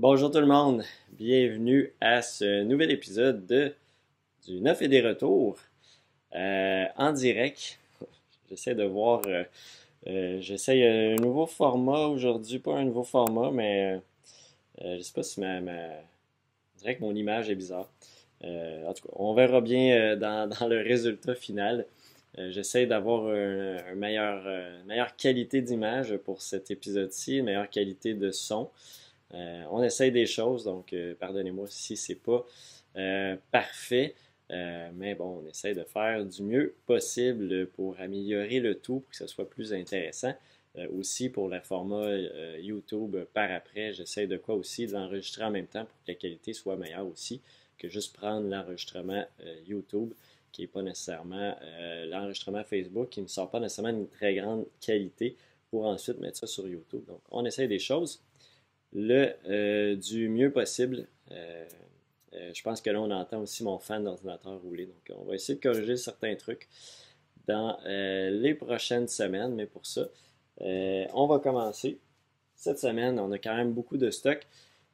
Bonjour tout le monde, bienvenue à ce nouvel épisode du 9 et des retours en direct. J'essaie de voir, j'essaie un nouveau format aujourd'hui, pas un nouveau format, mais je sais pas si je dirais que mon image est bizarre. En tout cas, on verra bien dans le résultat final. J'essaie d'avoir une meilleure qualité d'image pour cet épisode-ci, une meilleure qualité de son. On essaye des choses, donc pardonnez-moi si c'est pas parfait, mais bon, on essaye de faire du mieux possible pour améliorer le tout, pour que ce soit plus intéressant. Aussi pour le format YouTube par après, j'essaie de quoi aussi de l'enregistrer en même temps pour que la qualité soit meilleure aussi que juste prendre l'enregistrement YouTube qui n'est pas nécessairement l'enregistrement Facebook qui ne sort pas nécessairement une très grande qualité pour ensuite mettre ça sur YouTube. Donc on essaie des choses du mieux possible. Je pense que là, on entend aussi mon fan d'ordinateur rouler. Donc, on va essayer de corriger certains trucs dans les prochaines semaines. Mais pour ça, on va commencer. Cette semaine, on a quand même beaucoup de stock.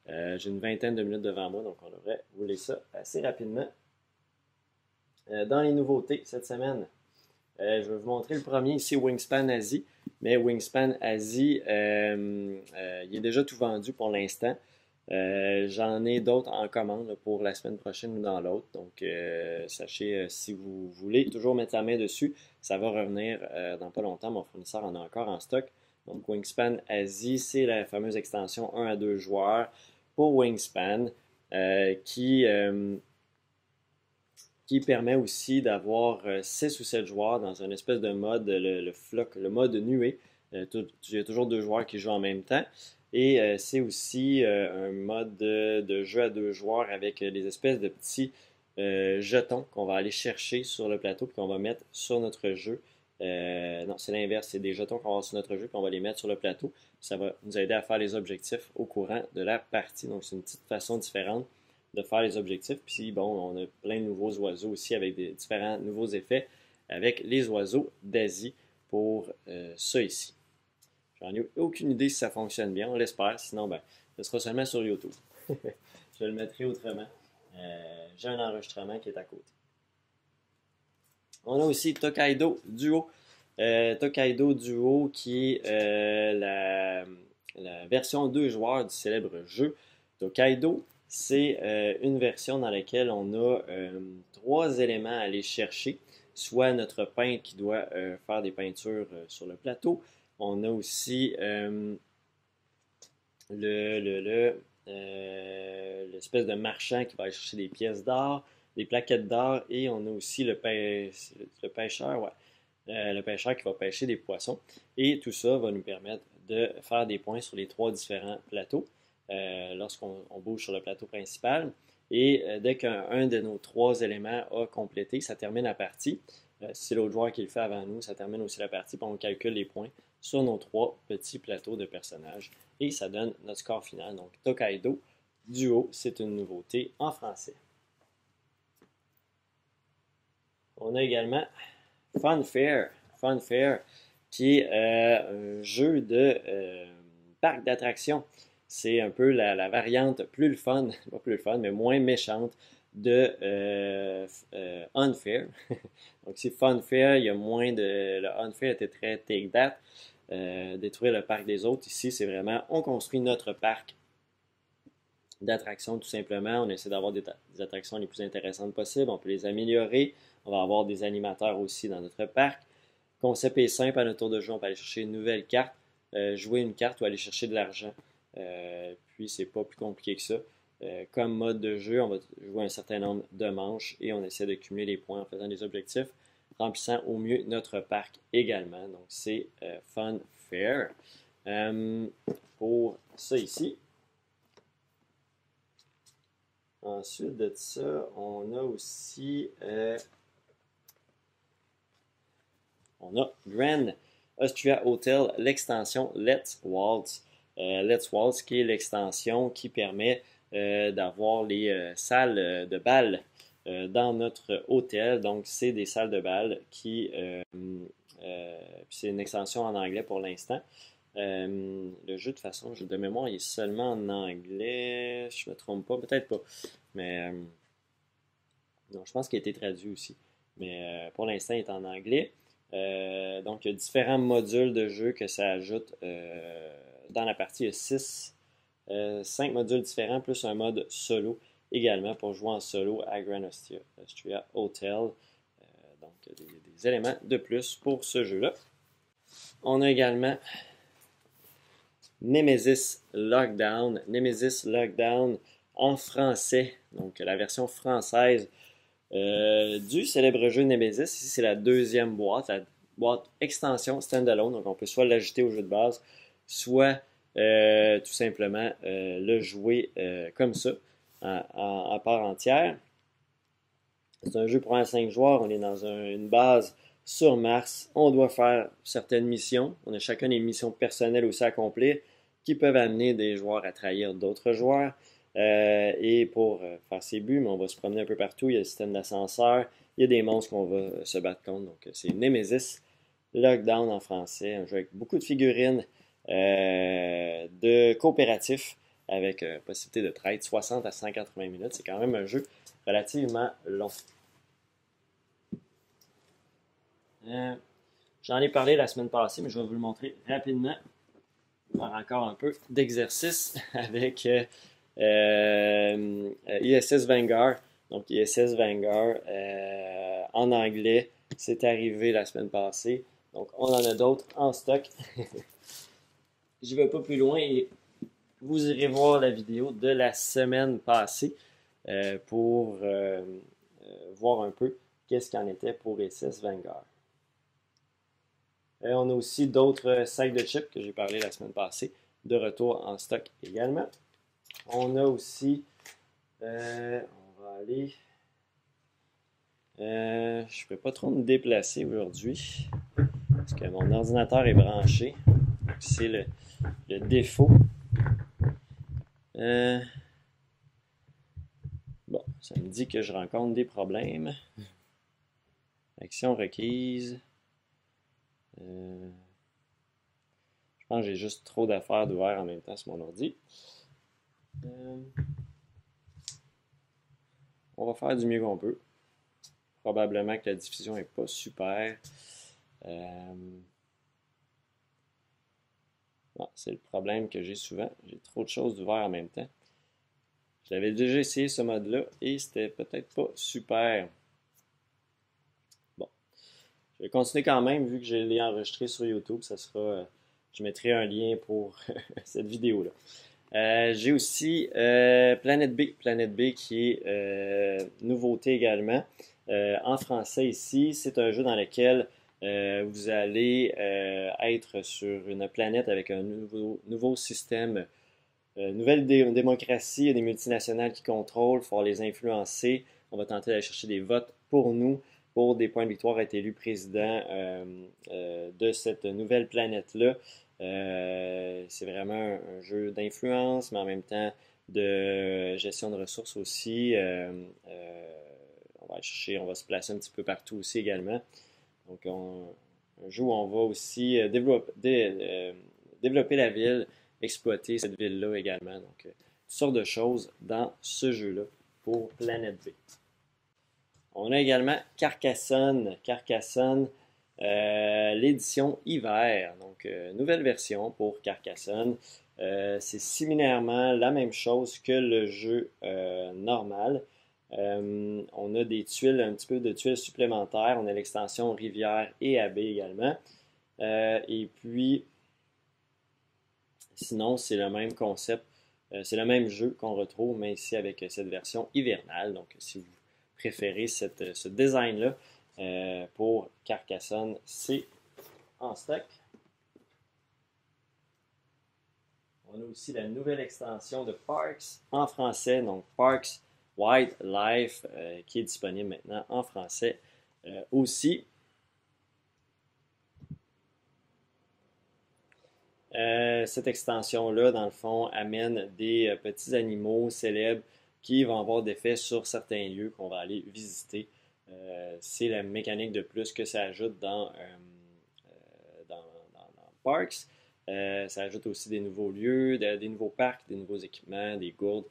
J'ai une vingtaine de minutes devant moi, donc on devrait rouler ça assez rapidement. Dans les nouveautés cette semaine, je vais vous montrer le premier ici, Wingspan Asie. Mais Wingspan Asie, il est déjà tout vendu pour l'instant. J'en ai d'autres en commande pour la semaine prochaine ou dans l'autre. Donc, sachez, si vous voulez toujours mettre la main dessus, ça va revenir dans pas longtemps. Mon fournisseur en a encore en stock. Donc, Wingspan Asie, c'est la fameuse extension 1 à 2 joueurs pour Wingspan qui permet aussi d'avoir 6 ou 7 joueurs dans un espèce de mode, le mode nuée. Il y a toujours 2 joueurs qui jouent en même temps. Et c'est aussi un mode de jeu à 2 joueurs avec des espèces de petits jetons qu'on va aller chercher sur le plateau et qu'on va mettre sur notre jeu. Non, c'est l'inverse, c'est des jetons qu'on va avoir sur notre jeu et qu'on va les mettre sur le plateau. Ça va nous aider à faire les objectifs au courant de la partie. Donc c'est une petite façon différente de faire les objectifs. Puis bon, on a plein de nouveaux oiseaux aussi avec des différents nouveaux effets avec les oiseaux d'Asie pour ça ici. J'en ai aucune idée si ça fonctionne bien, on l'espère. Sinon, ben, ce sera seulement sur YouTube. Je le mettrai autrement. J'ai un enregistrement qui est à côté. On a aussi Tokaido Duo. Tokaido Duo qui est la version 2 joueurs du célèbre jeu Tokaido. C'est une version dans laquelle on a 3 éléments à aller chercher. Soit notre peintre qui doit faire des peintures sur le plateau. On a aussi l'espèce de marchand qui va aller chercher des pièces d'or, des plaquettes d'or, et on a aussi le pêcheur, ouais, le pêcheur qui va pêcher des poissons. Et tout ça va nous permettre de faire des points sur les 3 différents plateaux lorsqu'on bouge sur le plateau principal. Et dès qu'un de nos 3 éléments a complété, ça termine la partie. Si c'est l'autre joueur qui le fait avant nous, ça termine aussi la partie, puis on calcule les points sur nos 3 petits plateaux de personnages. Et ça donne notre score final. Donc, Tokaido Duo, c'est une nouveauté en français. On a également Funfair. Funfair, qui est un jeu de parc d'attractions. C'est un peu la variante plus le fun, pas plus le fun, mais moins méchante de Unfair. Donc c'est Funfair, il y a moins de... Le Unfair était très take that, détruire le parc des autres. Ici, c'est vraiment, on construit notre parc d'attractions tout simplement. On essaie d'avoir des attractions les plus intéressantes possibles. On peut les améliorer. On va avoir des animateurs aussi dans notre parc. Le concept est simple à notre tour de jeu. On peut aller chercher une nouvelle carte, jouer une carte ou aller chercher de l'argent. Puis c'est pas plus compliqué que ça. Comme mode de jeu, on va jouer un certain nombre de manches et on essaie de cumuler les points en faisant des objectifs, remplissant au mieux notre parc également. Donc c'est Fun Fair. Pour ça ici. Ensuite de ça, on a aussi on a Grand Austria Hotel, l'extension Let's Waltz. Let's Waltz qui est l'extension qui permet d'avoir les salles de bal dans notre hôtel. Donc, c'est des salles de bal qui... c'est une extension en anglais pour l'instant. Le jeu, de façon, jeu de mémoire, il est seulement en anglais. Je me trompe pas, peut-être pas. Mais non, je pense qu'il a été traduit aussi. Mais pour l'instant, il est en anglais. Donc, il y a différents modules de jeu que ça ajoute dans la partie. Il y a 5 modules différents, plus un mode solo également pour jouer en solo à Grand Austria Hotel. Donc, des éléments de plus pour ce jeu-là. On a également Nemesis Lockdown. Nemesis Lockdown en français, donc la version française du célèbre jeu Nemesis. Ici, c'est la deuxième boîte, la boîte extension standalone. Donc, on peut soit l'ajouter au jeu de base, soit tout simplement le jouer comme ça, à part entière. C'est un jeu pour 1 à 5 joueurs. On est dans une base sur Mars. On doit faire certaines missions. On a chacun des missions personnelles aussi à accomplir qui peuvent amener des joueurs à trahir d'autres joueurs. Et pour faire ses buts, on va se promener un peu partout. Il y a le système d'ascenseur. Il y a des monstres qu'on va se battre contre. Donc, c'est Nemesis Lockdown en français. Un jeu avec beaucoup de figurines, de coopératif avec possibilité de trade 60 à 180 minutes. C'est quand même un jeu relativement long. J'en ai parlé la semaine passée, mais je vais vous le montrer rapidement. Faire encore un peu d'exercice avec ISS Vanguard. Donc, ISS Vanguard en anglais, c'est arrivé la semaine passée. Donc, on en a d'autres en stock. Je ne vais pas plus loin et vous irez voir la vidéo de la semaine passée pour voir un peu qu'est-ce qu'il en était pour ISS Vanguard. On a aussi d'autres sacs de chips que j'ai parlé la semaine passée, de retour en stock également. On a aussi, on va aller, je ne peux pas trop me déplacer aujourd'hui parce que mon ordinateur est branché. C'est le défaut. Bon, ça me dit que je rencontre des problèmes. Action requise. Je pense que j'ai juste trop d'affaires d'ouvert en même temps sur mon ordi. On va faire du mieux qu'on peut. Probablement que la diffusion n'est pas super. C'est le problème que j'ai souvent. J'ai trop de choses d'ouvert en même temps. J'avais déjà essayé ce mode-là et c'était peut-être pas super. Bon. Je vais continuer quand même, vu que je l'ai enregistré sur YouTube. Ça sera, je mettrai un lien pour cette vidéo-là. J'ai aussi Planet B. Planet B qui est nouveauté également. En français ici, c'est un jeu dans lequel vous allez être sur une planète avec un nouveau système, nouvelle démocratie, il y a des multinationales qui contrôlent, il faut les influencer. On va tenter d'aller chercher des votes pour nous, pour des points de victoire à être élu président de cette nouvelle planète-là. C'est vraiment un jeu d'influence, mais en même temps de gestion de ressources aussi. On va aller chercher, on va se placer un petit peu partout aussi également. Donc, un jeu où on va aussi développer la ville, exploiter cette ville-là également. Donc, toutes sortes de choses dans ce jeu-là pour Planet B. On a également Carcassonne. Carcassonne, l'édition hiver. Donc, nouvelle version pour Carcassonne. C'est similairement la même chose que le jeu normal. On a des tuiles, un petit peu de tuiles supplémentaires. On a l'extension rivière et abbé également. Et puis, sinon, c'est le même concept. C'est le même jeu qu'on retrouve, mais ici avec cette version hivernale. Donc, si vous préférez ce design-là pour Carcassonne, c'est en stock. On a aussi la nouvelle extension de Parks en français, donc Parks Wildlife, qui est disponible maintenant en français aussi. Cette extension-là, dans le fond, amène des petits animaux célèbres qui vont avoir des effets sur certains lieux qu'on va aller visiter. C'est la mécanique de plus que ça ajoute dans Parks. Ça ajoute aussi des nouveaux lieux, des nouveaux parcs, des nouveaux équipements, des gourdes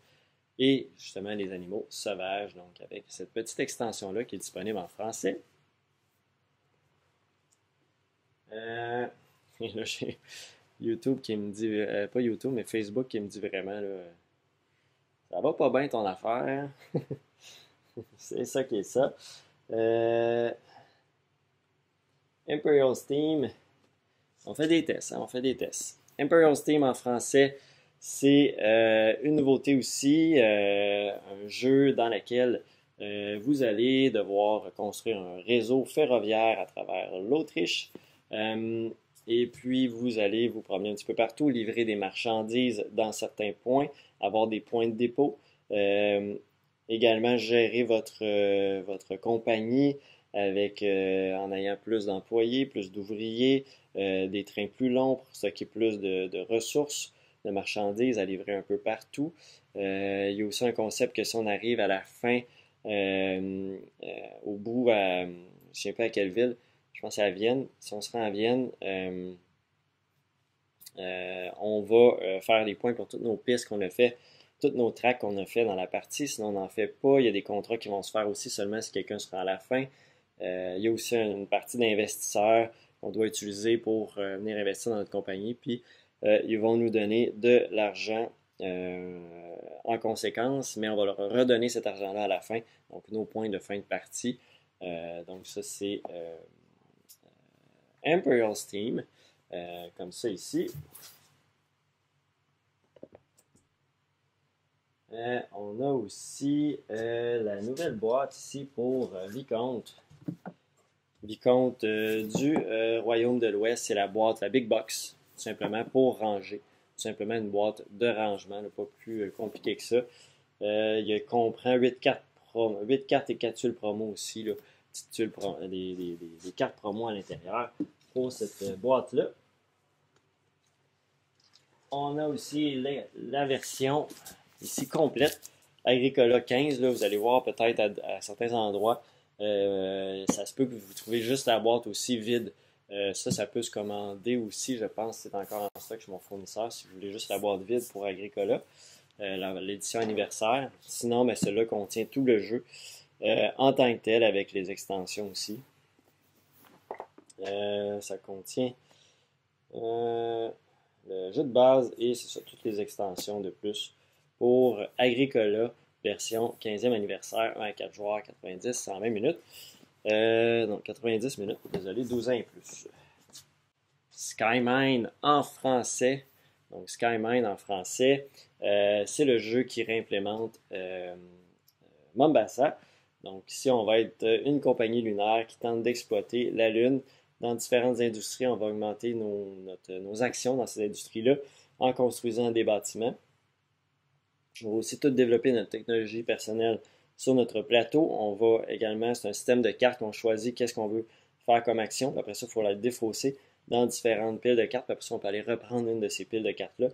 et justement les animaux sauvages. Donc avec cette petite extension-là qui est disponible en français. Et là, j'ai YouTube qui me dit, pas YouTube, mais Facebook qui me dit vraiment, là, ça va pas bien ton affaire. C'est ça qui est ça. Euh, Imperial Steam, on fait des tests, hein, on fait des tests. Imperial Steam en français, c'est une nouveauté aussi, un jeu dans lequel vous allez devoir construire un réseau ferroviaire à travers l'Autriche. Et puis, vous allez vous promener un petit peu partout, livrer des marchandises dans certains points, avoir des points de dépôt. Également, gérer votre compagnie avec, en ayant plus d'employés, plus d'ouvriers, des trains plus longs pour stocker plus de ressources, de marchandises à livrer un peu partout. Il y a aussi un concept que si on arrive à la fin, au bout, je ne sais pas à quelle ville, je pense à Vienne. Si on se rend à Vienne, on va faire les points pour toutes nos pistes qu'on a fait, toutes nos tracks qu'on a fait dans la partie. Sinon, on n'en fait pas. Il y a des contrats qui vont se faire aussi seulement si quelqu'un sera à la fin. Il y a aussi une partie d'investisseurs qu'on doit utiliser pour venir investir dans notre compagnie. Puis, ils vont nous donner de l'argent en conséquence, mais on va leur redonner cet argent-là à la fin. Donc, nos points de fin de partie. Donc, ça, c'est Imperial Steam, comme ça ici. On a aussi la nouvelle boîte ici pour Vicomte. Vicomte du Royaume de l'Ouest, c'est la boîte, la Big Box, tout simplement pour ranger. Tout simplement une boîte de rangement, pas plus compliqué que ça. Il comprend 8 cartes, 8 cartes et 4 tuiles promo aussi, là. Petites tuiles des cartes promo à l'intérieur pour cette boîte-là. On a aussi la version ici complète, Agricola 15, là, vous allez voir peut-être à certains endroits, ça se peut que vous trouvez juste la boîte aussi vide. Ça peut se commander aussi, je pense, c'est encore en stock chez mon fournisseur, si vous voulez juste la boîte vide pour Agricola, l'édition anniversaire. Sinon, ben, celle-là contient tout le jeu en tant que tel, avec les extensions aussi. Ça contient le jeu de base et c'est ça, toutes les extensions de plus pour Agricola, version 15e anniversaire, 1 à 4 joueurs, 90, 120 minutes. Donc 90 minutes, désolé, 12 ans et plus. Skymine en français. Donc Skymine en français, c'est le jeu qui réimplémente Mombasa. Donc ici, on va être une compagnie lunaire qui tente d'exploiter la Lune. Dans différentes industries, on va augmenter nos actions dans ces industries-là en construisant des bâtiments. On va aussi tout développer notre technologie personnelle sur notre plateau. On va également, c'est un système de cartes qu'on choisit qu'est-ce qu'on veut faire comme action. Puis après ça, il faut la défausser dans différentes piles de cartes. Puis après ça, on peut aller reprendre une de ces piles de cartes-là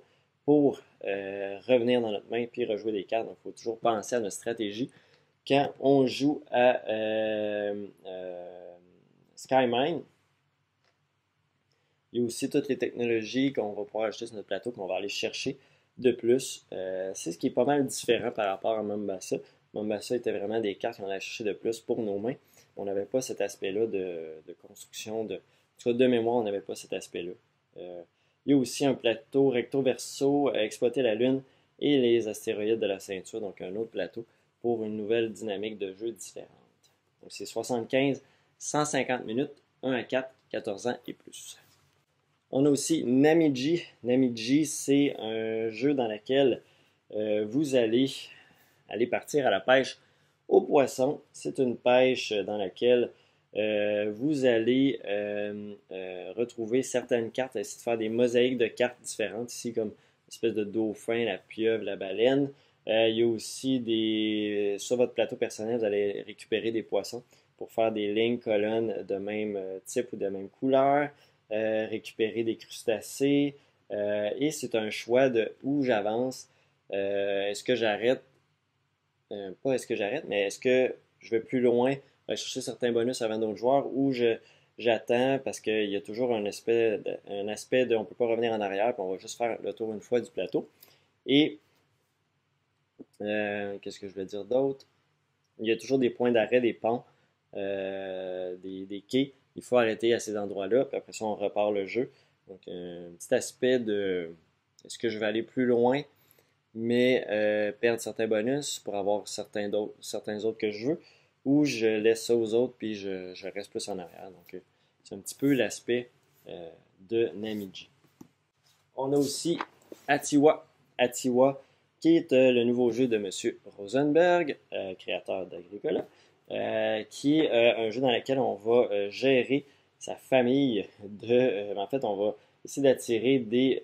pour revenir dans notre main puis rejouer des cartes. Donc, il faut toujours penser à notre stratégie quand on joue à Skymine. Il y a aussi toutes les technologies qu'on va pouvoir ajouter sur notre plateau qu'on va aller chercher de plus. C'est ce qui est pas mal différent par rapport à Mombasa. Mombasa était vraiment des cartes qu'on allait chercher de plus pour nos mains. On n'avait pas cet aspect-là de construction. En tout cas, de mémoire, on n'avait pas cet aspect-là. Il y a aussi un plateau recto-verso, exploiter la Lune et les astéroïdes de la ceinture, donc un autre plateau pour une nouvelle dynamique de jeu différente. Donc c'est 75, 150 minutes, 1 à 4, 14 ans et plus. On a aussi Namiji. Namiji, c'est un jeu dans lequel vous allez partir à la pêche aux poissons. C'est une pêche dans laquelle vous allez retrouver certaines cartes, essayer de faire des mosaïques de cartes différentes, ici comme une espèce de dauphin, la pieuvre, la baleine. Il y a aussi sur votre plateau personnel, vous allez récupérer des poissons pour faire des lignes, colonnes de même type ou de même couleur. Récupérer des crustacés et c'est un choix de où j'avance. Est-ce que j'arrête? Pas est-ce que j'arrête, mais est-ce que je vais plus loin, aller chercher certains bonus avant d'autres joueurs ou je j'attends parce qu'il y a toujours un aspect de on ne peut pas revenir en arrière, puis on va juste faire le tour une fois du plateau. Et qu'est-ce que je veux dire d'autre? Il y a toujours des points d'arrêt, des ponts, des quais. Il faut arrêter à ces endroits-là, puis après ça, on repart le jeu. Donc, un petit aspect de est-ce que je vais aller plus loin, mais perdre certains bonus pour avoir certains autres que je veux, ou je laisse ça aux autres, puis je reste plus en arrière. Donc, c'est un petit peu l'aspect de Namiji. On a aussi Atiwa. Atiwa, qui est le nouveau jeu de M. Rosenberg, créateur d'Agricola, qui est un jeu dans lequel on va gérer sa famille en fait, on va essayer d'attirer des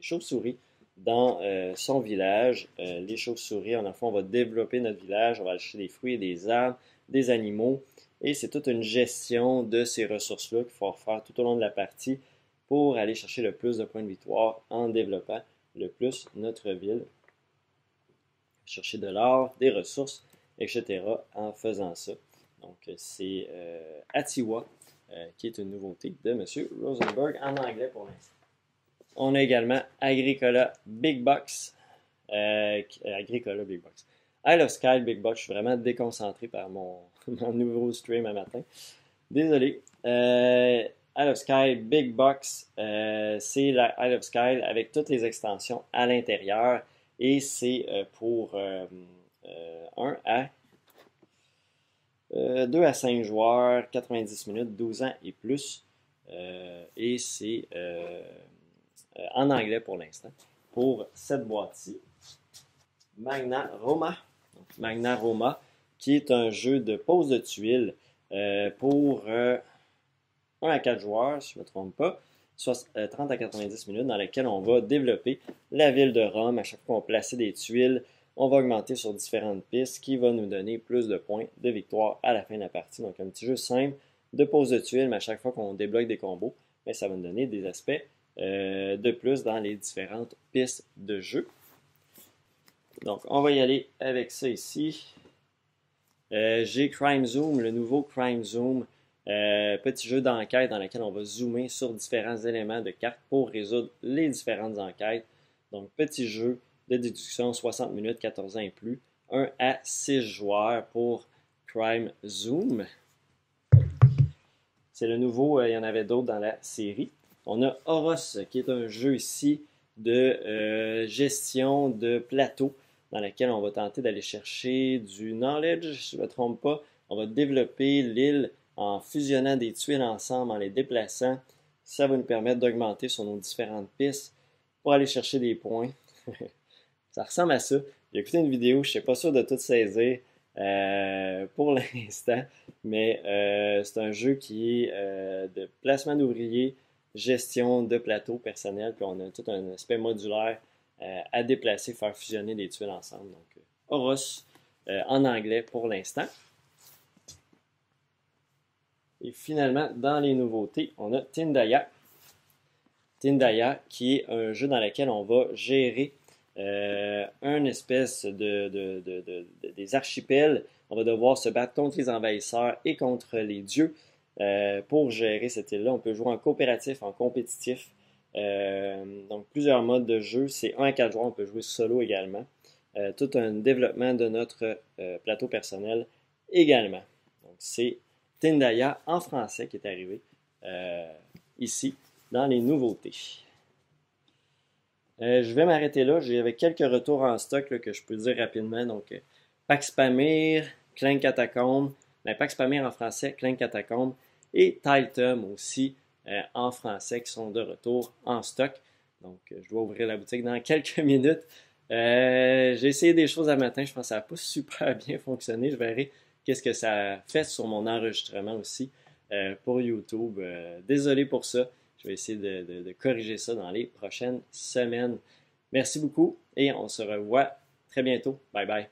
chauves-souris dans son village. Les chauves-souris, en enfant, on va développer notre village, on va acheter des fruits et des arbres, des animaux, et c'est toute une gestion de ces ressources-là qu'il faut refaire tout au long de la partie pour aller chercher le plus de points de victoire en développant le plus notre ville. Chercher de l'or, des ressources, etc. en faisant ça. Donc, c'est Atiwa, qui est une nouveauté de M. Rosenberg en anglais pour l'instant. On a également Agricola Big Box. Agricola Big Box. Isle of Skye Big Box. Je suis vraiment déconcentré par mon nouveau stream à matin. Désolé. Isle of Skye Big Box, c'est la Isle of Skye avec toutes les extensions à l'intérieur. Et c'est pour 2 à 5 joueurs, 90 minutes, 12 ans et plus. Et c'est en anglais pour l'instant. Pour cette boîte-ci, Magna Roma. Magna Roma, qui est un jeu de pose de tuiles pour 1 à 4 joueurs, si je ne me trompe pas. 30 à 90 minutes dans lesquelles on va développer la ville de Rome. À chaque fois qu'on va placer des tuiles, on va augmenter sur différentes pistes qui va nous donner plus de points de victoire à la fin de la partie. Donc un petit jeu simple de pose de tuiles, mais à chaque fois qu'on débloque des combos, bien, ça va nous donner des aspects de plus dans les différentes pistes de jeu. Donc on va y aller avec ça ici. J'ai Crime Zoom, le nouveau Crime Zoom. Petit jeu d'enquête dans lequel on va zoomer sur différents éléments de cartes pour résoudre les différentes enquêtes. Donc, petit jeu de déduction, 60 minutes, 14 ans et plus. 1 à 6 joueurs pour Crime Zoom. C'est le nouveau, il y en avait d'autres dans la série. On a Horos, qui est un jeu ici de gestion de plateau dans lequel on va tenter d'aller chercher du knowledge, si je ne me trompe pas. On va développer l'île en fusionnant des tuiles ensemble, en les déplaçant. Ça va nous permettre d'augmenter sur nos différentes pistes pour aller chercher des points. Ça ressemble à ça. J'ai écouté une vidéo, je ne suis pas sûr de tout saisir pour l'instant, mais c'est un jeu qui est de placement d'ouvriers, gestion de plateau personnel, puis on a tout un aspect modulaire à déplacer, faire fusionner des tuiles ensemble. Donc, Horos en anglais pour l'instant. Et finalement, dans les nouveautés, on a Tindaya. Tindaya, qui est un jeu dans lequel on va gérer une espèce des archipels. On va devoir se battre contre les envahisseurs et contre les dieux pour gérer cette île-là. On peut jouer en coopératif, en compétitif. Donc, plusieurs modes de jeu. C'est 1 à 4 joueurs. On peut jouer solo également. Tout un développement de notre plateau personnel également. Donc, c'est Tindaya en français qui est arrivé ici dans les nouveautés. Je vais m'arrêter là. J'avais quelques retours en stock là, que je peux dire rapidement. Donc, Pax Pamir, Clank Catacomb, Pax Pamir en français, Clank Catacomb et Tiletum aussi en français qui sont de retour en stock. Donc, je dois ouvrir la boutique dans quelques minutes. J'ai essayé des choses à matin. Je pense que ça n'a pas super bien fonctionné. Je verrai qu'est-ce que ça a fait sur mon enregistrement aussi pour YouTube. Désolé pour ça. Je vais essayer de corriger ça dans les prochaines semaines. Merci beaucoup et on se revoit très bientôt. Bye bye.